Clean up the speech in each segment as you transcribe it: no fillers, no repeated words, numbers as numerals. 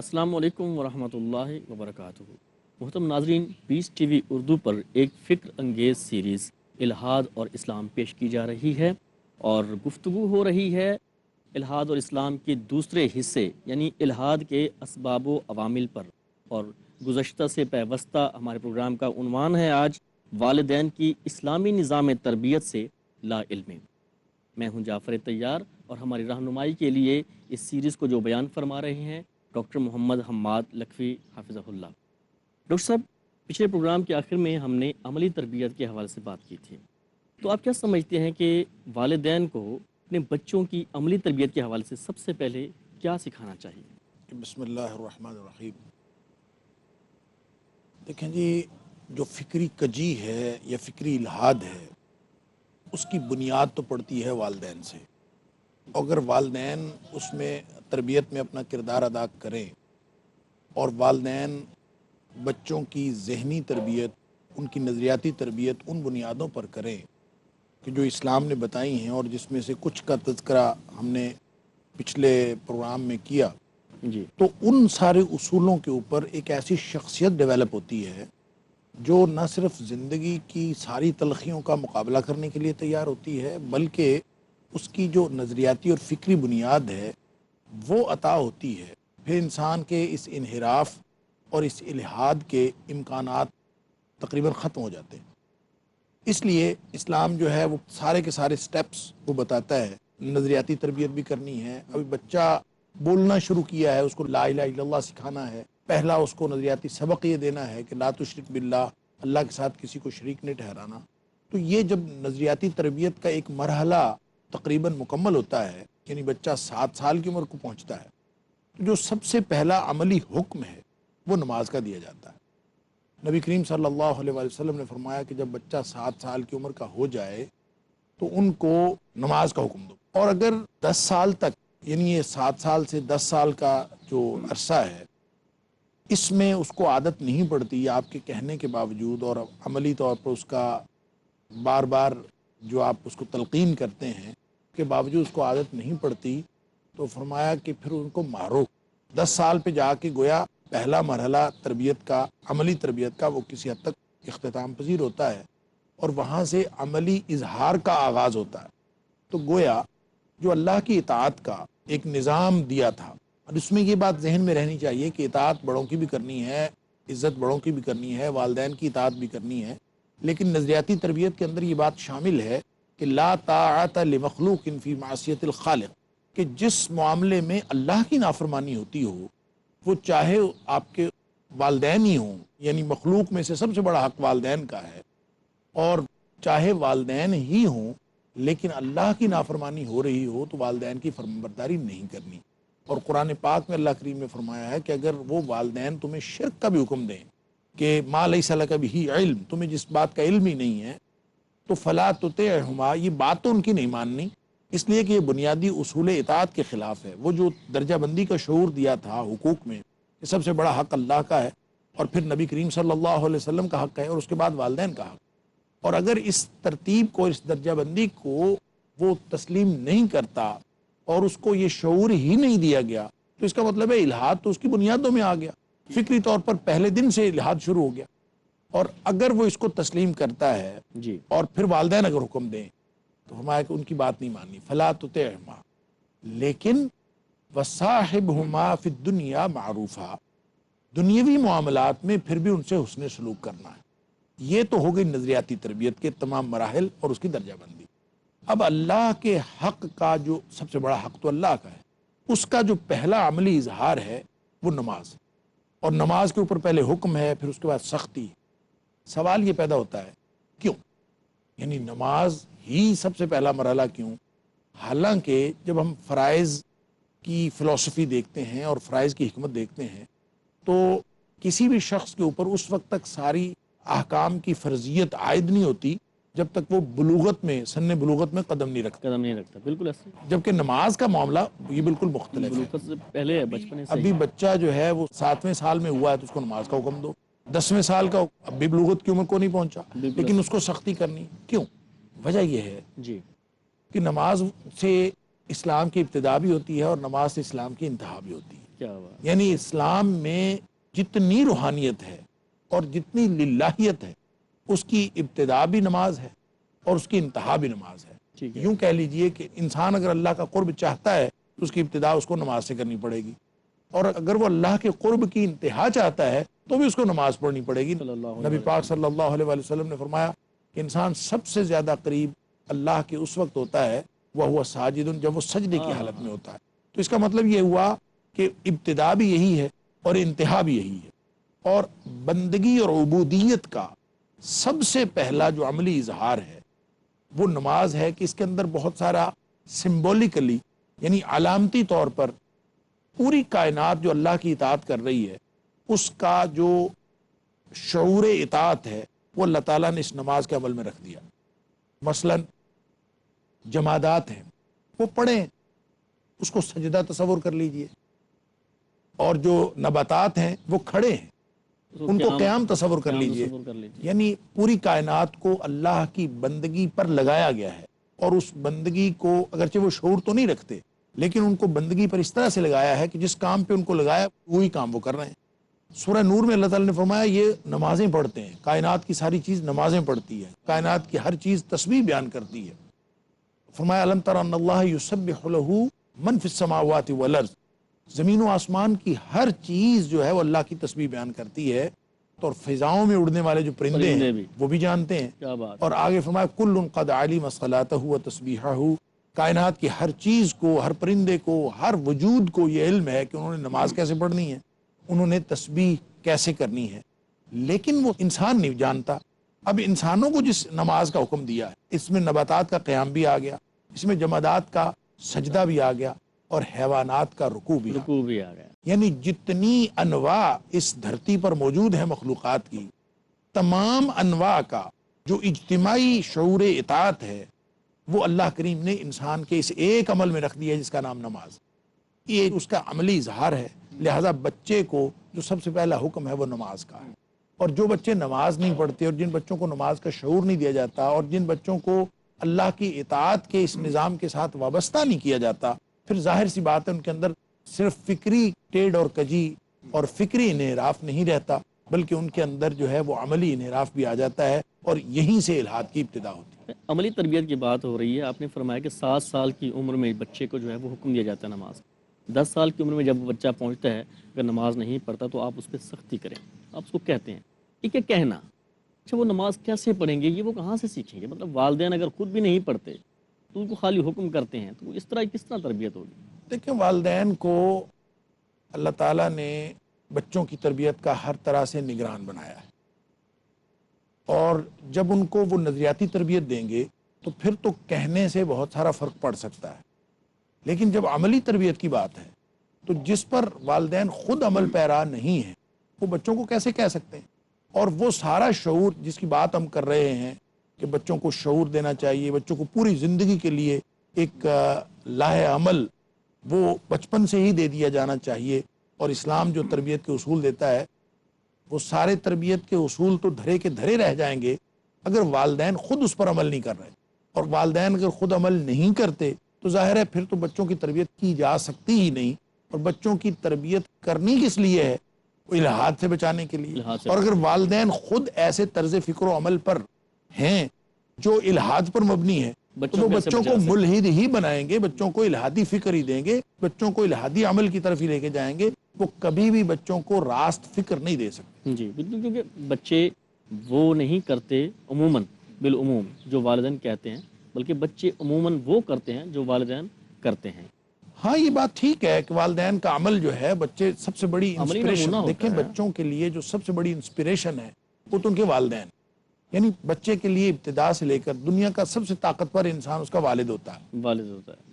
السلام علیکم ورحمۃ اللہ وبرکاتہ۔ محترم ناظرین، پیس ٹی وی اردو پر ایک فکر انگیز سیریز الحاد اور اسلام پیش کی جا رہی ہے، اور گفتگو ہو رہی ہے الحاد اور اسلام کے دوسرے حصے یعنی الحاد کے اسباب و عوامل پر، اور گزشتہ سے پیوستہ ہمارے پروگرام کا عنوان ہے آج والدین کی اسلامی نظام تربیت سے لا علمی۔ میں ہوں جعفر طیار، اور ہماری رہنمائی کے لیے اس سیریز کو جو بیان فرما رہے ہیں ڈاکٹر محمد حماد لکھوی حافظہ اللہ۔ ڈاکٹر صاحب، پچھلے پروگرام کے آخر میں ہم نے عملی تربیت کے حوالے سے بات کی تھی، تو آپ کیا سمجھتے ہیں کہ والدین کو اپنے بچوں کی عملی تربیت کے حوالے سے سب سے پہلے کیا سکھانا چاہیے؟ بسم اللہ الرحمن الرحیم۔ دیکھیں جی، جو فکری کجی ہے یا فکری الحاد ہے، اس کی بنیاد تو پڑتی ہے والدین سے۔ اگر والدین اس میں تربیت میں اپنا کردار ادا کریں اور والدین بچوں کی ذہنی تربیت، ان کی نظریاتی تربیت ان بنیادوں پر کریں کہ جو اسلام نے بتائی ہیں، اور جس میں سے کچھ کا تذکرہ ہم نے پچھلے پروگرام میں کیا، جی تو ان سارے اصولوں کے اوپر ایک ایسی شخصیت ڈیولپ ہوتی ہے جو نہ صرف زندگی کی ساری تلخیوں کا مقابلہ کرنے کے لیے تیار ہوتی ہے، بلکہ اس کی جو نظریاتی اور فکری بنیاد ہے وہ عطا ہوتی ہے۔ پھر انسان کے اس انحراف اور اس الحاد کے امکانات تقریباً ختم ہو جاتے ہیں۔ اس لیے اسلام جو ہے وہ سارے کے سارے سٹیپس وہ بتاتا ہے۔ نظریاتی تربیت بھی کرنی ہے، ابھی بچہ بولنا شروع کیا ہے، اس کو لا الہ الا اللہ سکھانا ہے۔ پہلا اس کو نظریاتی سبق یہ دینا ہے کہ لا تشرک باللہ، اللہ کے ساتھ کسی کو شریک نہیں ٹھہرانا۔ تو یہ جب نظریاتی تربیت کا ایک مرحلہ تقریباً مکمل ہوتا ہے، یعنی بچہ 7 سال کی عمر کو پہنچتا ہے، تو جو سب سے پہلا عملی حکم ہے وہ نماز کا دیا جاتا ہے۔ نبی کریم صلی اللہ علیہ وآلہ وسلم نے فرمایا کہ جب بچہ 7 سال کی عمر کا ہو جائے تو ان کو نماز کا حکم دو، اور اگر 10 سال تک، یعنی یہ 7 سال سے 10 سال کا جو عرصہ ہے، اس میں اس کو عادت نہیں پڑتی آپ کے کہنے کے باوجود، اور عملی طور پر اس کا بار بار جو آپ اس کو تلقین کرتے ہیں کے باوجود اس کو عادت نہیں پڑتی، تو فرمایا کہ پھر ان کو مارو۔ 10 سال پہ جا کے گویا پہلا مرحلہ تربیت کا، عملی تربیت کا، وہ کسی حد تک اختتام پذیر ہوتا ہے، اور وہاں سے عملی اظہار کا آغاز ہوتا ہے۔ تو گویا جو اللہ کی اطاعت کا ایک نظام دیا تھا، اور اس میں یہ بات ذہن میں رہنی چاہیے کہ اطاعت بڑوں کی بھی کرنی ہے، عزت بڑوں کی بھی کرنی ہے، والدین کی اطاعت بھی کرنی ہے، لیکن نظریاتی تربیت کے اندر یہ بات شامل ہے کہ لا طاعت لمخلوق فی معصیت الخالق، کہ جس معاملے میں اللہ کی نافرمانی ہوتی ہو، وہ چاہے آپ کے والدین ہی ہوں، یعنی مخلوق میں سے سب سے بڑا حق والدین کا ہے، اور چاہے والدین ہی ہوں لیکن اللہ کی نافرمانی ہو رہی ہو تو والدین کی فرمانبرداری نہیں کرنی۔ اور قرآن پاک میں اللہ کریم نے فرمایا ہے کہ اگر وہ والدین تمہیں شرک کا بھی حکم دیں کہ ما لیس لک بہ علم، تمہیں جس بات کا علم ہی نہیں ہے، تو فلا تطعہما، یہ بات تو ان کی نہیں ماننی، اس لیے کہ یہ بنیادی اصول اطاعت کے خلاف ہے۔ وہ جو درجہ بندی کا شعور دیا تھا حقوق میں کہ سب سے بڑا حق اللہ کا ہے، اور پھر نبی کریم صلی اللہ علیہ وسلم کا حق ہے، اور اس کے بعد والدین کا حق، اور اگر اس ترتیب کو، اس درجہ بندی کو وہ تسلیم نہیں کرتا اور اس کو یہ شعور ہی نہیں دیا گیا، تو اس کا مطلب ہے الحاد تو اس کی بنیادوں میں آ گیا، فکری طور پر پہلے دن سے الحاد شروع ہو گیا۔ اور اگر وہ اس کو تسلیم کرتا ہے جی اور پھر والدین اگر حکم دیں تو ہمارے کہ ان کی بات نہیں ماننی، فلا تطعہما، لیکن وصاحبہما فی الدنیا معروفا، دنیاوی معاملات میں پھر بھی ان سے حسن سلوک کرنا ہے۔ یہ تو ہو گئی نظریاتی تربیت کے تمام مراحل اور اس کی درجہ بندی۔ اب اللہ کے حق کا جو سب سے بڑا حق تو اللہ کا ہے، اس کا جو پہلا عملی اظہار ہے وہ نماز ہے، اور نماز کے اوپر پہلے حکم ہے، پھر اس کے بعد سختی۔ سوال یہ پیدا ہوتا ہے کیوں، یعنی نماز ہی سب سے پہلا مرحلہ کیوں؟ حالانکہ جب ہم فرائض کی فلسفی دیکھتے ہیں اور فرائض کی حکمت دیکھتے ہیں تو کسی بھی شخص کے اوپر اس وقت تک ساری احکام کی فرضیت عائد نہیں ہوتی جب تک وہ بلوغت میں، سن بلوغت میں قدم نہیں رکھتا، قدم نہیں رکھتا، بالکل ایسے جبکہ نماز کا معاملہ یہ بالکل مختلف ہے۔ بلوغت سے پہلے ہے، بچپنے سے ابھی ہی۔ بچہ جو ہے وہ 7ویں سال میں ہوا ہے تو اس کو نماز کا حکم دو، 10ویں سال کا اب بھی بلوغت کی عمر کو نہیں پہنچا بالکل لیکن ایسے۔ اس کو سختی کرنی کیوں؟ وجہ یہ ہے جی کہ نماز سے اسلام کی ابتدا بھی ہوتی ہے اور نماز سے اسلام کی انتہا بھی ہوتی ہے۔ کیا بات. یعنی اسلام میں جتنی روحانیت ہے اور جتنی للہیت ہے اس کی ابتدا بھی نماز ہے اور اس کی انتہا بھی نماز ہے. ٹھیک ہے. یوں کہہ لیجئے کہ انسان اگر اللہ کا قرب چاہتا ہے تو اس کی ابتدا اس کو نماز سے کرنی پڑے گی، اور اگر وہ اللہ کے قرب کی انتہا چاہتا ہے تو بھی اس کو نماز پڑھنی پڑے گی. صلی اللہ علیہ نبی پاک وسلم. صلی اللہ علیہ وسلم نے فرمایا کہ انسان سب سے زیادہ قریب اللہ کے اس وقت ہوتا ہے وہ ہوا ساجد، جب وہ سجدے کی حالت میں ہوتا ہے. تو اس کا مطلب یہ ہوا کہ ابتدا بھی یہی ہے اور انتہا بھی یہی ہے. اور بندگی اور عبودیت کا سب سے پہلا جو عملی اظہار ہے وہ نماز ہے کہ اس کے اندر بہت سارا سمبولیکلی یعنی علامتی طور پر پوری کائنات جو اللہ کی اطاعت کر رہی ہے اس کا جو شعور اطاعت ہے وہ اللہ تعالیٰ نے اس نماز کے عمل میں رکھ دیا. مثلا جمادات ہیں وہ پڑھیں، اس کو سجدہ تصور کر لیجئے، اور جو نباتات ہیں وہ کھڑے ہیں ان کو قیام تصور کر لیجئے. یعنی پوری کائنات کو اللہ کی بندگی پر لگایا گیا ہے، اور اس بندگی کو اگرچہ وہ شعور تو نہیں رکھتے لیکن ان کو بندگی پر اس طرح سے لگایا ہے کہ جس کام پہ ان کو لگایا وہی کام وہ کر رہے ہیں. سورہ نور میں اللہ تعالیٰ نے فرمایا یہ نمازیں پڑھتے ہیں، کائنات کی ساری چیز نمازیں پڑھتی ہے، کائنات کی ہر چیز تسبیح بیان کرتی ہے. فرمایا الم تر ان اللہ یسبح لہ من فی السماوات والارض، زمین و آسمان کی ہر چیز جو ہے وہ اللہ کی تسبیح بیان کرتی ہے. اور فضاؤں میں اڑنے والے جو پرندے ہیں وہ بھی جانتے ہیں. کیا بات. اور آگے فرمایا کل قد علم صلاتہ و تسبیحہ، کائنات کی ہر چیز کو، ہر پرندے کو، ہر وجود کو یہ علم ہے کہ انہوں نے نماز کیسے پڑھنی ہے، انہوں نے تسبیح کیسے کرنی ہے. لیکن وہ انسان نہیں جانتا. اب انسانوں کو جس نماز کا حکم دیا ہے اس میں نباتات کا قیام بھی آ گیا، اس میں جمادات کا سجدہ بھی آ گیا، اور حیوانات کا رکوع بھی آ گیا. یعنی جتنی انواع اس دھرتی پر موجود ہیں مخلوقات کی، تمام انواع کا جو اجتماعی شعور اطاعت ہے وہ اللہ کریم نے انسان کے اس ایک عمل میں رکھ دیا ہے جس کا نام نماز. یہ اس کا عملی اظہار ہے. لہذا بچے کو جو سب سے پہلا حکم ہے وہ نماز کا ہے. اور جو بچے نماز نہیں پڑھتے اور جن بچوں کو نماز کا شعور نہیں دیا جاتا اور جن بچوں کو اللہ کی اطاعت کے اس نظام کے ساتھ وابستہ نہیں کیا جاتا، پھر ظاہر سی بات ہے ان کے اندر صرف فکری ٹیڑھ اور کجی اور فکری انحراف نہیں رہتا، بلکہ ان کے اندر جو ہے وہ عملی انحراف بھی آ جاتا ہے، اور یہیں سے الحاد کی ابتدا ہوتی ہے. عملی تربیت کی بات ہو رہی ہے. آپ نے فرمایا کہ 7 سال کی عمر میں بچے کو جو ہے وہ حکم دیا جاتا ہے نماز. 10 سال کی عمر میں جب بچہ پہنچتا ہے اگر نماز نہیں پڑھتا تو آپ اس پہ سختی کریں، آپ اس کو کہتے ہیں. یہ کیا کہنا، اچھا وہ نماز کیسے پڑھیں گے، یہ وہ کہاں سے سیکھیں گے؟ مطلب والدین اگر خود بھی نہیں پڑھتے تو ان کو خالی حکم کرتے ہیں تو اس طرح کس طرح تربیت ہوگی؟ دیکھیں، والدین کو اللہ تعالیٰ نے بچوں کی تربیت کا ہر طرح سے نگران بنایا ہے، اور جب ان کو وہ نظریاتی تربیت دیں گے تو پھر تو کہنے سے بہت سارا فرق پڑ سکتا ہے. لیکن جب عملی تربیت کی بات ہے تو جس پر والدین خود عمل پیرا نہیں ہیں وہ بچوں کو کیسے کہہ سکتے ہیں؟ اور وہ سارا شعور جس کی بات ہم کر رہے ہیں کہ بچوں کو شعور دینا چاہیے، بچوں کو پوری زندگی کے لیے ایک لاہ عمل وہ بچپن سے ہی دے دیا جانا چاہیے، اور اسلام جو تربیت کے اصول دیتا ہے وہ سارے تربیت کے اصول تو دھرے کے دھرے رہ جائیں گے اگر والدین خود اس پر عمل نہیں کر رہے. اور والدین اگر خود عمل نہیں کرتے تو ظاہر ہے پھر تو بچوں کی تربیت کی جا سکتی ہی نہیں. اور بچوں کی تربیت کرنی کس لیے ہے؟ وہ الحاد سے بچانے کے لیے. اور اگر والدین خود ایسے طرز فکر و عمل پر ہیں جو الحاد پر مبنی ہے تو وہ بچوں کو ملحد ہی بنائیں گے، بچوں کو الحادی فکر ہی دیں گے، بچوں کو الحادی عمل کی طرف ہی لے کے جائیں گے. وہ کبھی بھی بچوں کو راست فکر نہیں دے سکتے. جی بالکل، کیونکہ بچے وہ نہیں کرتے عموماً بالعموم جو والدین کہتے ہیں، بلکہ بچے عموماً وہ کرتے ہیں جو والدین کرتے ہیں. ہاں یہ بات ٹھیک ہے کہ والدین کا عمل جو ہے بچے سب سے بڑی انسپریشن، دیکھیں بچوں کے لیے جو سب سے بڑی انسپریشن ہے وہ تو ان کے والدین. یعنی بچے کے لیے ابتدا سے لے کر دنیا کا سب سے طاقتور انسان اس کا والد ہوتا ہے.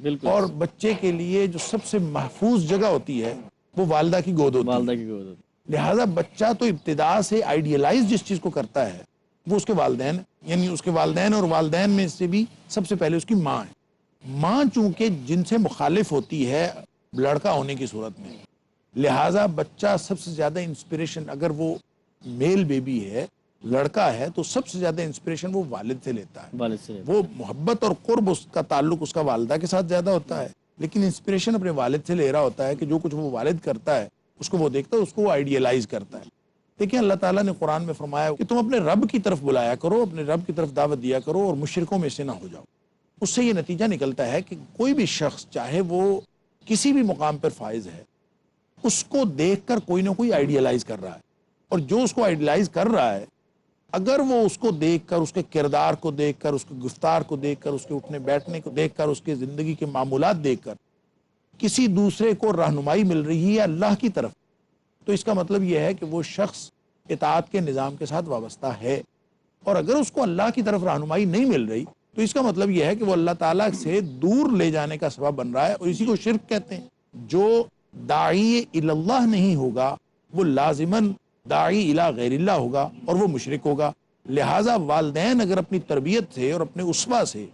بالکل. اور بچے کے لیے جو سب سے محفوظ جگہ ہوتی ہے وہ والدہ کی گود ہوتی ہے. لہٰذا بچہ تو ابتدا سے آئیڈیلائز جس چیز کو کرتا ہے وہ اس کے والدین، یعنی اس کے والدین، اور والدین میں سے بھی سب سے پہلے اس کی ماں ہے. ماں چونکہ جن سے مخالف ہوتی ہے لڑکا ہونے کی صورت میں، لہٰذا بچہ سب سے زیادہ انسپریشن، اگر وہ میل بیبی ہے، لڑکا ہے، تو سب سے زیادہ انسپریشن وہ والد سے لیتا ہے. وہ محبت اور قرب اس کا تعلق اس کا والدہ کے ساتھ زیادہ ہوتا ہے. لیکن انسپریشن اپنے والد سے لے رہا ہوتا ہے کہ جو کچھ وہ والد کرتا ہے اس کو وہ دیکھتا ہے، اس کو وہ آئیڈیلائز کرتا ہے۔ دیکھیں اللہ تعالیٰ نے قرآن میں فرمایا کہ تم اپنے رب کی طرف بلایا کرو، اپنے رب کی طرف دعوت دیا کرو اور مشرکوں میں سے نہ ہو جاؤ۔ اس سے یہ نتیجہ نکلتا ہے کہ کوئی بھی شخص چاہے وہ کسی بھی مقام پر فائز ہے، اس کو دیکھ کر کوئی نہ کوئی آئیڈیلائز کر رہا ہے، اور جو اس کو آئیڈیلائز کر رہا ہے اگر وہ اس کو دیکھ کر، اس کے کردار کو دیکھ کر، اس کے گفتار کو دیکھ کر، اس کے اٹھنے بیٹھنے کو دیکھ کر، اس کے زندگی کے معمولات دیکھ کر کسی دوسرے کو رہنمائی مل رہی ہے اللہ کی طرف، تو اس کا مطلب یہ ہے کہ وہ شخص اطاعت کے نظام کے ساتھ وابستہ ہے۔ اور اگر اس کو اللہ کی طرف رہنمائی نہیں مل رہی تو اس کا مطلب یہ ہے کہ وہ اللہ تعالیٰ سے دور لے جانے کا سبب بن رہا ہے، اور اسی کو شرک کہتے ہیں۔ جو داعی اللہ نہیں ہوگا وہ لازماً داعی الی غیر اللہ ہوگا اور وہ مشرک ہوگا۔ لہٰذا والدین اگر اپنی تربیت سے اور اپنے اسوہ سے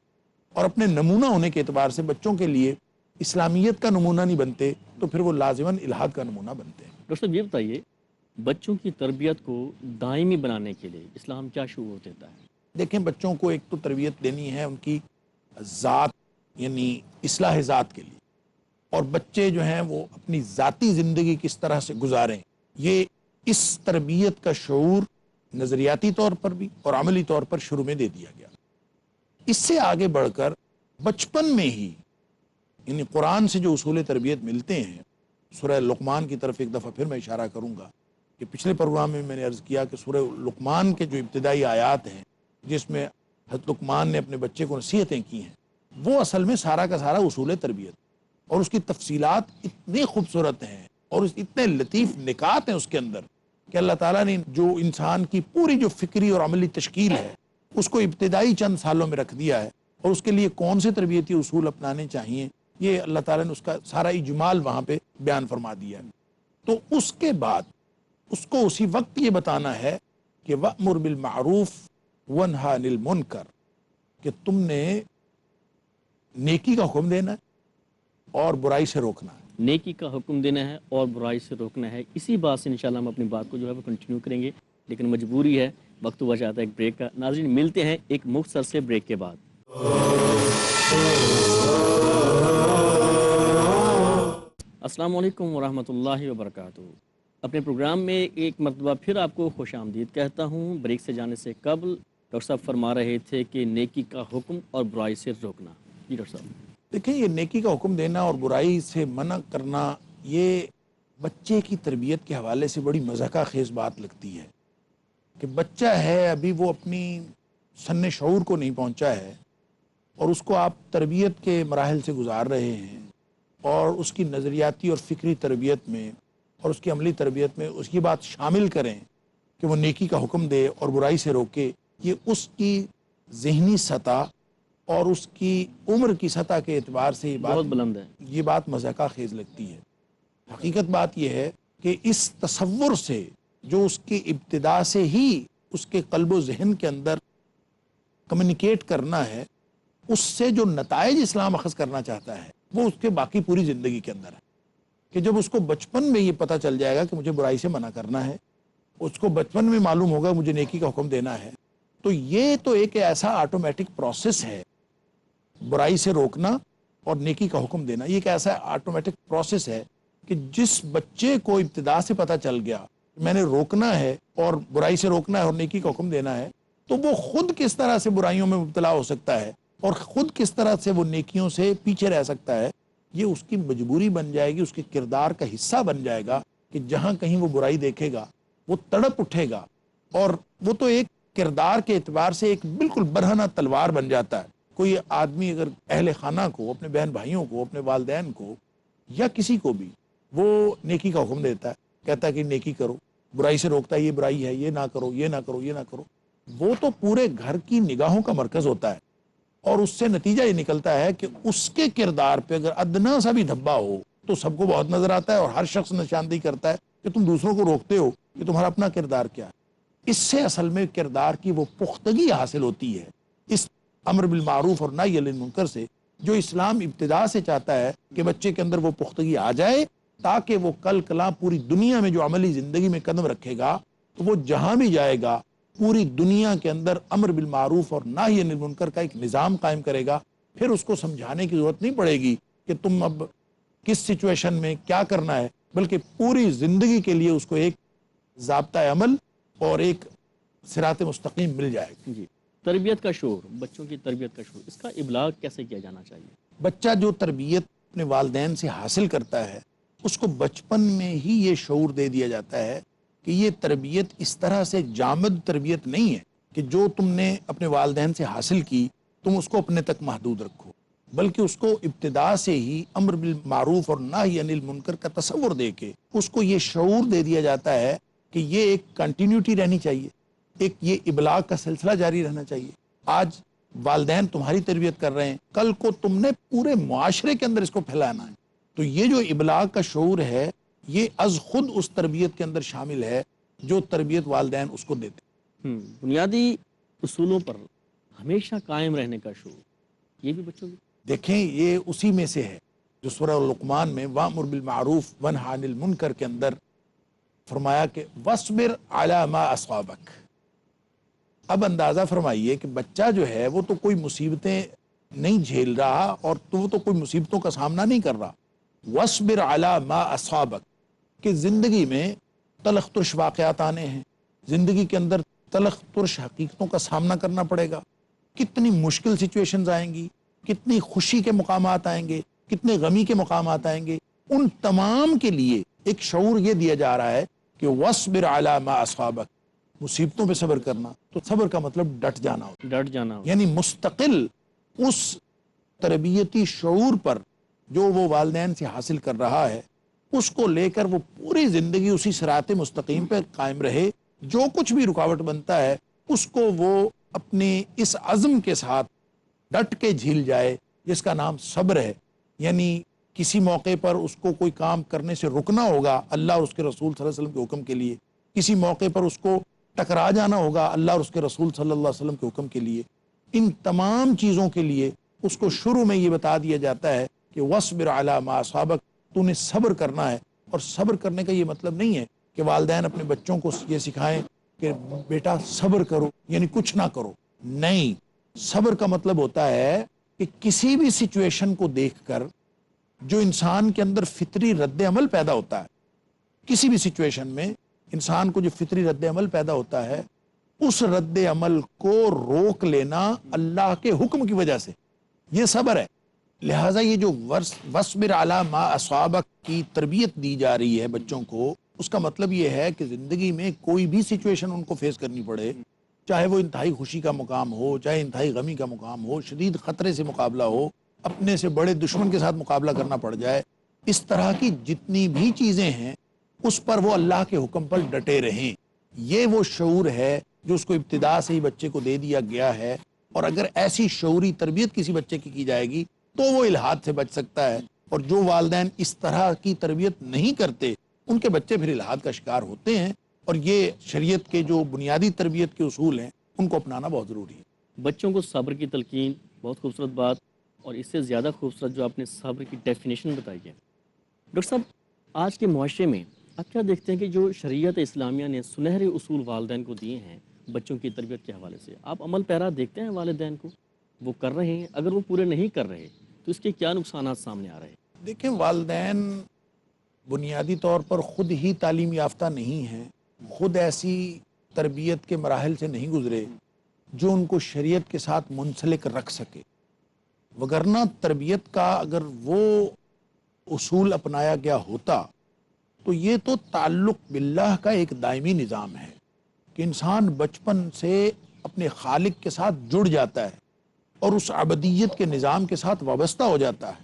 اور اپنے نمونہ ہونے کے اعتبار سے بچوں کے لیے اسلامیت کا نمونہ نہیں بنتے تو پھر وہ لازماً الحاد کا نمونہ بنتے ہیں۔ ڈاکٹر صاحب یہ بتائیے، بچوں کی تربیت کو دائمی بنانے کے لیے اسلام کیا شعور دیتا ہے؟ دیکھیں بچوں کو ایک تو تربیت دینی ہے ان کی ذات، یعنی اصلاح ذات کے لیے، اور بچے جو ہیں وہ اپنی ذاتی زندگی کس طرح سے گزاریں، یہ اس تربیت کا شعور نظریاتی طور پر بھی اور عملی طور پر شروع میں دے دیا گیا۔ اس سے آگے بڑھ کر بچپن میں ہی یعنی قرآن سے جو اصول تربیت ملتے ہیں، سورہ لقمان کی طرف ایک دفعہ پھر میں اشارہ کروں گا کہ پچھلے پروگرام میں نے عرض کیا کہ سورہ لقمان کے جو ابتدائی آیات ہیں جس میں حضرت لقمان نے اپنے بچے کو نصیحتیں کی ہیں، وہ اصل میں سارا کا سارا اصول تربیت، اور اس کی تفصیلات اتنی خوبصورت ہیں اور اتنے لطیف نکات ہیں اس کے اندر کہ اللہ تعالیٰ نے جو انسان کی پوری جو فکری اور عملی تشکیل ہے اس کو ابتدائی چند سالوں میں رکھ دیا ہے، اور اس کے لیے کون سے تربیتی اصول اپنانے چاہیے یہ اللہ تعالیٰ نے اس کا سارا اجمال وہاں پہ بیان فرما دیا ہے۔ تو اس کے بعد اس کو اسی وقت یہ بتانا ہے کہ وَأْمُرْ بِالْمَعْرُوفِ وَانْهَى عَنِ الْمُنْكَرِ، کہ تم نے نیکی کا حکم دینا ہے اور برائی سے روکنا ہے۔ نیکی کا حکم دینا ہے اور برائی سے روکنا ہے۔ اسی بات سے انشاءاللہ ہم اپنی بات کو جو ہے وہ کنٹینیو کریں گے، لیکن مجبوری ہے، وقت ہوا چاہتا ہے ایک بریک کا۔ ناظرین ملتے ہیں ایک مختصر سے بریک کے بعد۔ السلام علیکم ورحمۃ اللہ وبرکاتہ۔ اپنے پروگرام میں ایک مرتبہ پھر آپ کو خوش آمدید کہتا ہوں۔ بریک سے جانے سے قبل ڈاکٹر صاحب فرما رہے تھے کہ نیکی کا حکم اور برائی سے روکنا۔ جی ڈاکٹر صاحب۔ دیکھیں یہ نیکی کا حکم دینا اور برائی سے منع کرنا یہ بچے کی تربیت کے حوالے سے بڑی مضحکہ خیز بات لگتی ہے کہ بچہ ہے ابھی وہ اپنی سن شعور کو نہیں پہنچا ہے اور اس کو آپ تربیت کے مراحل سے گزار رہے ہیں، اور اس کی نظریاتی اور فکری تربیت میں اور اس کی عملی تربیت میں اس کی بات شامل کریں کہ وہ نیکی کا حکم دے اور برائی سے روکے، یہ اس کی ذہنی سطح اور اس کی عمر کی سطح کے اعتبار سے یہ بہت بلند ہے۔ یہ بات مضحکہ خیز لگتی ہے۔ حقیقت بات یہ ہے کہ اس تصور سے جو اس کی ابتدا سے ہی اس کے قلب و ذہن کے اندر کمیونیکیٹ کرنا ہے، اس سے جو نتائج اسلام اخذ کرنا چاہتا ہے وہ اس کے باقی پوری زندگی کے اندر ہے، کہ جب اس کو بچپن میں یہ پتہ چل جائے گا کہ مجھے برائی سے منع کرنا ہے، اس کو بچپن میں معلوم ہوگا مجھے نیکی کا حکم دینا ہے، تو یہ تو ایک ایسا آٹومیٹک پروسیس ہے، برائی سے روکنا اور نیکی کا حکم دینا یہ ایک ایسا آٹومیٹک پروسیس ہے کہ جس بچے کو ابتدا سے پتہ چل گیا میں نے روکنا ہے اور برائی سے روکنا ہے اور نیکی کا حکم دینا ہے، تو وہ خود کس طرح سے برائیوں میں مبتلا ہو سکتا ہے اور خود کس طرح سے وہ نیکیوں سے پیچھے رہ سکتا ہے، یہ اس کی مجبوری بن جائے گی، اس کے کردار کا حصہ بن جائے گا کہ جہاں کہیں وہ برائی دیکھے گا وہ تڑپ اٹھے گا، اور وہ تو ایک کردار کے اعتبار سے ایک بالکل برہنہ تلوار بن جاتا ہے۔ کوئی آدمی اگر اہل خانہ کو، اپنے بہن بھائیوں کو، اپنے والدین کو یا کسی کو بھی وہ نیکی کا حکم دیتا ہے، کہتا ہے کہ نیکی کرو، برائی سے روکتا ہے یہ برائی ہے، یہ نہ کرو، یہ نہ کرو، یہ نہ کرو، وہ تو پورے گھر کی نگاہوں کا مرکز ہوتا ہے، اور اس سے نتیجہ یہ نکلتا ہے کہ اس کے کردار پہ اگر ادنا سا بھی دھبا ہو تو سب کو بہت نظر آتا ہے، اور ہر شخص نشاندہی کرتا ہے کہ تم دوسروں کو روکتے ہو کہ تمہارا اپنا کردار کیا ہے۔ اس سے اصل میں کردار کی وہ پختگی حاصل ہوتی ہے، اس امر بالمعروف اور نہی عن المنکر سے، جو اسلام ابتدا سے چاہتا ہے کہ بچے کے اندر وہ پختگی آ جائے تاکہ وہ کل کلاں پوری دنیا میں جو عملی زندگی میں قدم رکھے گا تو وہ جہاں بھی جائے گا پوری دنیا کے اندر امر بالمعروف اور نہی عن المنکر کا ایک نظام قائم کرے گا، پھر اس کو سمجھانے کی ضرورت نہیں پڑے گی کہ تم اب کس سچویشن میں کیا کرنا ہے، بلکہ پوری زندگی کے لیے اس کو ایک ضابطۂ عمل اور ایک صراط مستقیم مل جائے گا۔ جی، تربیت کا شعور، بچوں کی تربیت کا شعور، اس کا ابلاغ کیسے کیا جانا چاہیے؟ بچہ جو تربیت اپنے والدین سے حاصل کرتا ہے اس کو بچپن میں ہی یہ شعور دے دیا جاتا ہے کہ یہ تربیت اس طرح سے جامد تربیت نہیں ہے کہ جو تم نے اپنے والدین سے حاصل کی تم اس کو اپنے تک محدود رکھو، بلکہ اس کو ابتدا سے ہی امر بالمعروف اور نہی عن المنکر کا تصور دے کے اس کو یہ شعور دے دیا جاتا ہے کہ یہ ایک کنٹینیوٹی رہنی چاہیے، ایک یہ ابلاغ کا سلسلہ جاری رہنا چاہیے۔ آج والدین تمہاری تربیت کر رہے ہیں، کل کو تم نے پورے معاشرے کے اندر اس کو پھیلانا ہے، تو یہ جو ابلاغ کا شعور ہے یہ از خود اس تربیت کے اندر شامل ہے جو تربیت والدین اس کو دیتے ہیں۔ بنیادی اصولوں پر ہمیشہ قائم رہنے کا شعور، یہ بھی بچوں کی دیکھیں یہ اسی میں سے ہے جو سورہ لقمان میں وَأْمُرْ بِالْمَعْرُوفِ وَانْهَ عَنِ الْمُنْکَر کے اندر فرمایا کہ وَاصْبِرْ عَلَى مَا أَصَابَكَ۔ اب اندازہ فرمائیے کہ بچہ جو ہے وہ تو کوئی مصیبتیں نہیں جھیل رہا اور وہ تو کوئی مصیبتوں کا سامنا نہیں کر رہا، وَاصْبِرْ عَلَى مَا أَصَابَكَ، کہ زندگی میں تلخ ترش واقعات آنے ہیں، زندگی کے اندر تلخ ترش حقیقتوں کا سامنا کرنا پڑے گا، کتنی مشکل سچویشنز آئیں گی، کتنی خوشی کے مقامات آئیں گے، کتنے غمی کے مقامات آئیں گے، ان تمام کے لیے ایک شعور یہ دیا جا رہا ہے کہ وَاصْبِرْ عَلَى مَا أَصَابَكَ، مصیبتوں پہ صبر کرنا، تو صبر کا مطلب ڈٹ جانا ہوتا ہے، ڈٹ جانا ہو۔ یعنی مستقل اس تربیتی شعور پر جو وہ والدین سے حاصل کر رہا ہے اس کو لے کر وہ پوری زندگی اسی صراط مستقیم پر قائم رہے، جو کچھ بھی رکاوٹ بنتا ہے اس کو وہ اپنے اس عزم کے ساتھ ڈٹ کے جھیل جائے جس کا نام صبر ہے۔ یعنی کسی موقع پر اس کو کوئی کام کرنے سے رکنا ہوگا اللہ اور اس کے رسول صلی اللہ علیہ وسلم کے حکم کے لیے، کسی موقع پر اس کو ٹکرا جانا ہوگا اللہ اور اس کے رسول صلی اللہ علیہ وسلم کے حکم کے لیے، ان تمام چیزوں کے لیے اس کو شروع میں یہ بتا دیا جاتا ہے کہ وَاصْبِرْ عَلَى مَا أَصَابَكَ، تو نے صبر کرنا ہے۔ اور صبر کرنے کا یہ مطلب نہیں ہے کہ والدین اپنے بچوں کو یہ سکھائیں کہ بیٹا صبر کرو یعنی کچھ نہ کرو، نہیں، صبر کا مطلب ہوتا ہے کہ کسی بھی سچویشن کو دیکھ کر جو انسان کے اندر فطری رد عمل پیدا ہوتا ہے، کسی بھی سچویشن میں انسان کو جو فطری رد عمل پیدا ہوتا ہے اس رد عمل کو روک لینا اللہ کے حکم کی وجہ سے، یہ صبر ہے۔ لہٰذا یہ جو وَاصْبِرْ عَلَى مَا أَصَابَكَ کی تربیت دی جا رہی ہے بچوں کو، اس کا مطلب یہ ہے کہ زندگی میں کوئی بھی سچویشن ان کو فیس کرنی پڑے، چاہے وہ انتہائی خوشی کا مقام ہو، چاہے انتہائی غمی کا مقام ہو، شدید خطرے سے مقابلہ ہو، اپنے سے بڑے دشمن کے ساتھ مقابلہ کرنا پڑ جائے، اس طرح کی جتنی بھی چیزیں ہیں اس پر وہ اللہ کے حکم پر ڈٹے رہیں۔ یہ وہ شعور ہے جو اس کو ابتدا سے ہی بچے کو دے دیا گیا ہے، اور اگر ایسی شعوری تربیت کسی بچے کی جائے گی تو وہ الحاد سے بچ سکتا ہے، اور جو والدین اس طرح کی تربیت نہیں کرتے ان کے بچے پھر الحاد کا شکار ہوتے ہیں، اور یہ شریعت کے جو بنیادی تربیت کے اصول ہیں ان کو اپنانا بہت ضروری ہے۔ بچوں کو صبر کی تلقین، بہت خوبصورت بات، اور اس سے زیادہ خوبصورت جو آپ نے صبر کی ڈیفینیشن بتائی ہے۔ ڈاکٹر صاحب، آج کے معاشرے میں آپ کیا دیکھتے ہیں کہ جو شریعت اسلامیہ نے سنہرے اصول والدین کو دیے ہیں بچوں کی تربیت کے حوالے سے، آپ عمل پیرا دیکھتے ہیں والدین کو وہ کر رہے ہیں؟ اگر وہ پورے نہیں کر رہے تو اس کے کیا نقصانات سامنے آ رہے ہیں؟ دیکھیں، والدین بنیادی طور پر خود ہی تعلیم یافتہ نہیں ہیں، خود ایسی تربیت کے مراحل سے نہیں گزرے جو ان کو شریعت کے ساتھ منسلک رکھ سکے، وگرنہ تربیت کا اگر وہ اصول اپنایا گیا ہوتا تو یہ تو تعلق باللہ کا ایک دائمی نظام ہے کہ انسان بچپن سے اپنے خالق کے ساتھ جڑ جاتا ہے اور اس عبدیت کے نظام کے ساتھ وابستہ ہو جاتا ہے،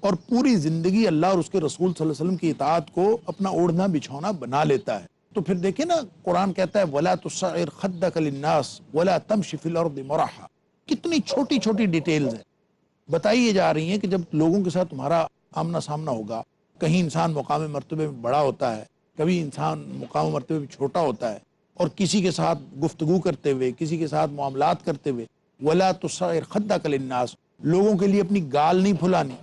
اور پوری زندگی اللہ اور اس کے رسول صلی اللہ علیہ وسلم کی اطاعت کو اپنا اوڑھنا بچھونا بنا لیتا ہے۔ تو پھر دیکھیں نا، قرآن کہتا ہے وَلَا تُصَعِّرْ خَدَّكَ لِلنَّاسِ وَلَا تَمْشِ فِي الْأَرْضِ مَرَحًا، کتنی چھوٹی چھوٹی ڈیٹیلز ہیں بتائی جا رہی ہیں کہ جب لوگوں کے ساتھ تمہارا آمنا سامنا ہوگا، کہیں انسان مقام مرتبے میں بڑا ہوتا ہے، کبھی انسان مقام مرتبے میں چھوٹا ہوتا ہے، اور کسی کے ساتھ گفتگو کرتے ہوئے، کسی کے ساتھ معاملات کرتے ہوئے وَلَا تُصَعِّرْ خَدَّكَ لِلنَّاسِ، لوگوں کے لیے اپنی گال نہیں پھلانی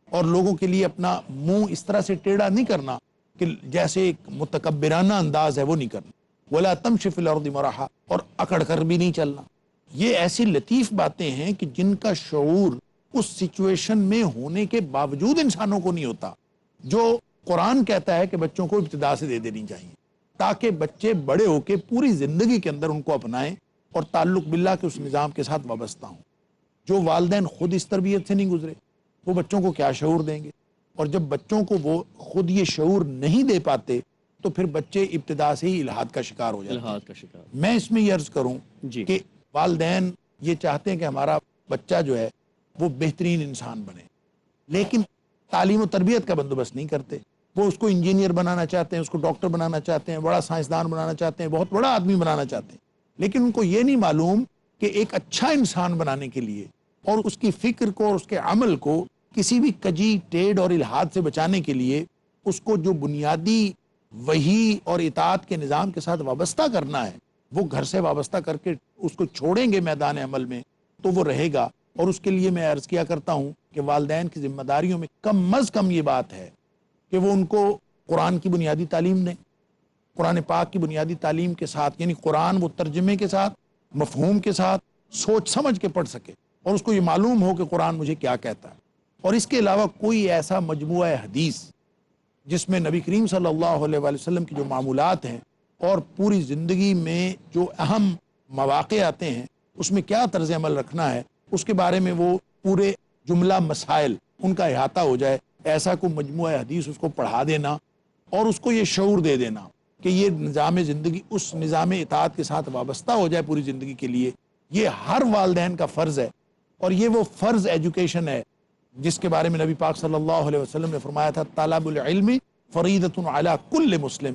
اور لوگوں کے لیے اپنا منہ اس طرح سے ٹیڑھا نہیں کرنا کہ جیسے ایک متکبرانہ انداز ہے وہ نہیں کرنا، وَلَا تَمْشِ فِي الْأَرْضِ مَرَحًا، اور اکڑ کر بھی نہیں چلنا۔ یہ ایسی لطیف باتیں ہیں کہ جن کا شعور اس سچویشن میں ہونے کے باوجود انسانوں کو نہیں ہوتا جو قرآن کہتا ہے کہ بچوں کو ابتدا سے دے دینی چاہیے، تاکہ بچے بڑے ہو کے پوری زندگی کے اندر ان کو اپنائیں اور تعلق باللہ کے اس نظام کے ساتھ وابستہ ہوں۔ جو والدین خود اس تربیت سے نہیں گزرے وہ بچوں کو کیا شعور دیں گے؟ اور جب بچوں کو وہ خود یہ شعور نہیں دے پاتے تو پھر بچے ابتدا سے ہی الحاد کا شکار ہو جاتے ہیں۔ الحاد کا شکار۔ میں اس میں یہ عرض کروں جی کہ والدین یہ چاہتے ہیں کہ ہمارا بچہ جو ہے وہ بہترین انسان بنے، لیکن تعلیم و تربیت کا بندوبست نہیں کرتے۔ وہ اس کو انجینئر بنانا چاہتے ہیں، اس کو ڈاکٹر بنانا چاہتے ہیں، بڑا سائنسدان بنانا چاہتے ہیں، بہت بڑا آدمی بنانا چاہتے ہیں، لیکن ان کو یہ نہیں معلوم کہ ایک اچھا انسان بنانے کے لیے اور اس کی فکر کو اور اس کے عمل کو کسی بھی کجی ٹیڑھ اور الحاد سے بچانے کے لیے اس کو جو بنیادی وحی اور اطاعت کے نظام کے ساتھ وابستہ کرنا ہے وہ گھر سے وابستہ کر کے اس کو چھوڑیں گے میدان عمل میں تو وہ رہے گا۔ اور اس کے لیے میں عرض کیا کرتا ہوں کہ والدین کی ذمہ داریوں میں کم از کم یہ بات ہے کہ وہ ان کو قرآن کی بنیادی تعلیم دیں، قرآن پاک کی بنیادی تعلیم کے ساتھ، یعنی قرآن وہ ترجمے کے ساتھ، مفہوم کے ساتھ سوچ سمجھ کے پڑھ سکے اور اس کو یہ معلوم ہو کہ قرآن مجھے کیا کہتا ہے۔ اور اس کے علاوہ کوئی ایسا مجموعہ حدیث جس میں نبی کریم صلی اللہ علیہ وآلہ وسلم کی جو معمولات ہیں اور پوری زندگی میں جو اہم مواقع آتے ہیں اس میں کیا طرز عمل رکھنا ہے، اس کے بارے میں وہ پورے جملہ مسائل ان کا احاطہ ہو جائے، ایسا کوئی مجموعہ حدیث اس کو پڑھا دینا اور اس کو یہ شعور دے دینا کہ یہ نظام زندگی اس نظام اطاعت کے ساتھ وابستہ ہو جائے پوری زندگی کے لیے، یہ ہر والدین کا فرض ہے۔ اور یہ وہ فرض ایجوکیشن ہے جس کے بارے میں نبی پاک صلی اللہ علیہ وسلم نے فرمایا تھا طلب العلم فریضۃ علی کل مسلم،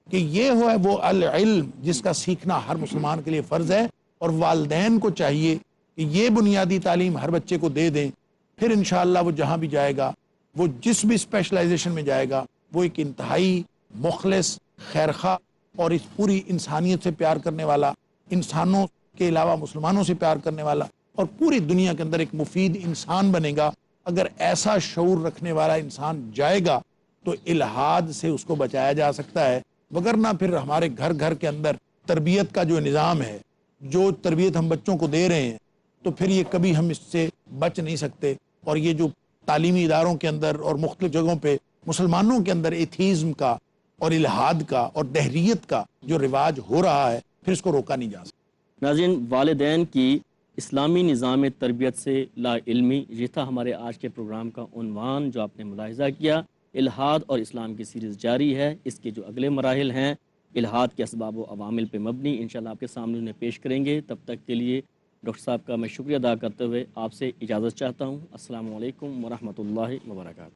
کہ یہ ہے وہ العلم جس کا سیکھنا ہر مسلمان کے لیے فرض ہے، اور والدین کو چاہیے کہ یہ بنیادی تعلیم ہر بچے کو دے دیں، پھر انشاءاللہ وہ جہاں بھی جائے گا، وہ جس بھی اسپیشلائزیشن میں جائے گا، وہ ایک انتہائی مخلص، خیرخواہ اور اس پوری انسانیت سے پیار کرنے والا، انسانوں کے علاوہ مسلمانوں سے پیار کرنے والا اور پوری دنیا کے اندر ایک مفید انسان بنے گا۔ اگر ایسا شعور رکھنے والا انسان جائے گا تو الحاد سے اس کو بچایا جا سکتا ہے، وگرنہ پھر ہمارے گھر گھر کے اندر تربیت کا جو نظام ہے، جو تربیت ہم بچوں کو دے رہے ہیں، تو پھر یہ کبھی ہم اس سے بچ نہیں سکتے۔ اور یہ جو تعلیمی اداروں کے اندر اور مختلف جگہوں پہ مسلمانوں کے اندر ایتھیزم کا اور الحاد کا اور دہریت کا جو رواج ہو رہا ہے، پھر اس کو روکا نہیں جا سکتا۔ ناظرین، والدین کی اسلامی نظام تربیت سے لا علمی، یہ تھا ہمارے آج کے پروگرام کا عنوان جو آپ نے ملاحظہ کیا۔ الحاد اور اسلام کی سیریز جاری ہے، اس کے جو اگلے مراحل ہیں الحاد کے اسباب و عوامل پہ مبنی، انشاءاللہ آپ کے سامنے انہیں پیش کریں گے۔ تب تک کے لیے ڈاکٹر صاحب کا میں شکریہ ادا کرتے ہوئے آپ سے اجازت چاہتا ہوں۔ السلام علیکم ورحمۃ اللہ وبرکاتہ۔